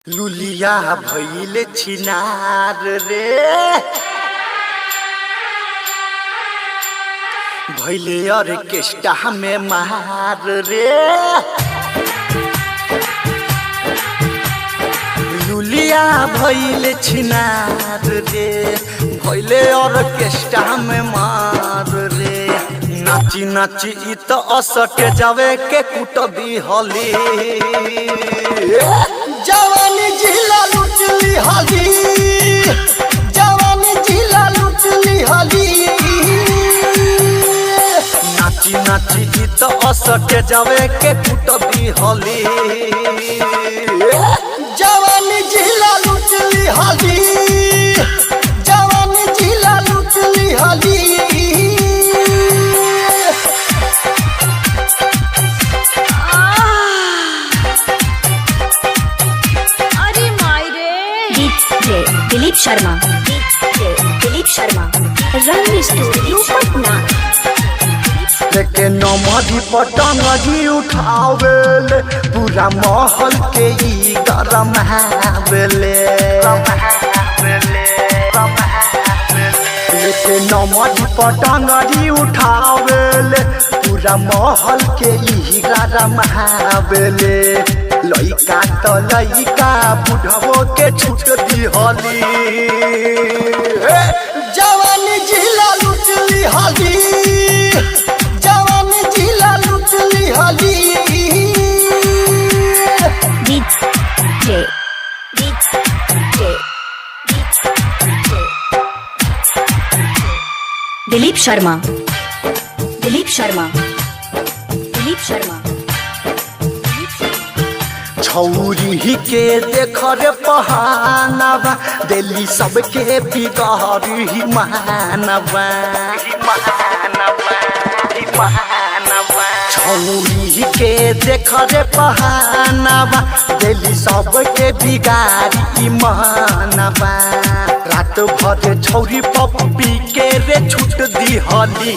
लुलिया भइले छिनार रे भइले ऑर्केस्ट्रा में मार रे लुलिया भइले छिनार रे भइले ऑर्केस्ट्रा में मार रे नाची नाची इ तो असटे जावे के कुटबी हली जवानी जिला लुटली हली जवानी जिला लुटली हली नाची नाची इ तो असटे जावे के कुटबी हली जवानी जिला लुटली हली जवानी जिला लुटली हली दिलीप शर्मा रंग स्टूडियो पटना लेके नमदी पटंगी उठावेले पूरा महल के ई गरम हावेले लेके नमदी पटंगी उठावेले पूरा महल के ई गरम हावेले लइका तो लइका बुढ़वो के छूट दी हली जवानी जिला लुटली हली जवानी जिला लुटली हली दिलीप शर्मा छौरी के देख रे पहानवा दिल्ली सबके बिगाड़ी मानवा छौरी के देख रे पहानवा दिल्ली सबके बिगाड़ी मानवा रात भर छौरी पप्पी के रे छूट दी हली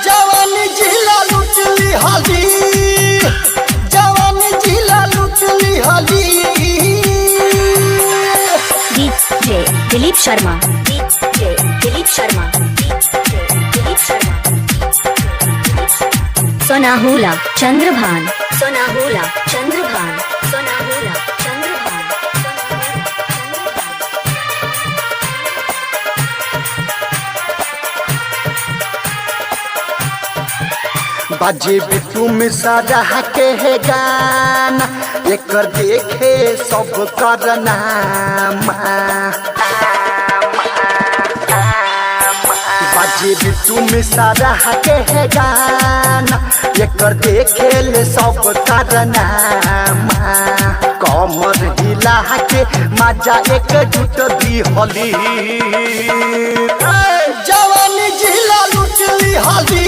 जवानी जिला लुटली हली जवानी जिला लुटली हली दिलीप शर्मा सोनाहुला चंद्रभान बाजे बिट्टू मिश्रा के है गाना एकर देखे सब करना बाजे बिट्टू मिश्रा के है गाना एकर देखे ले सब करना कमर हिला के मजा एक जुट दी हली जवानी जिला लुटली हली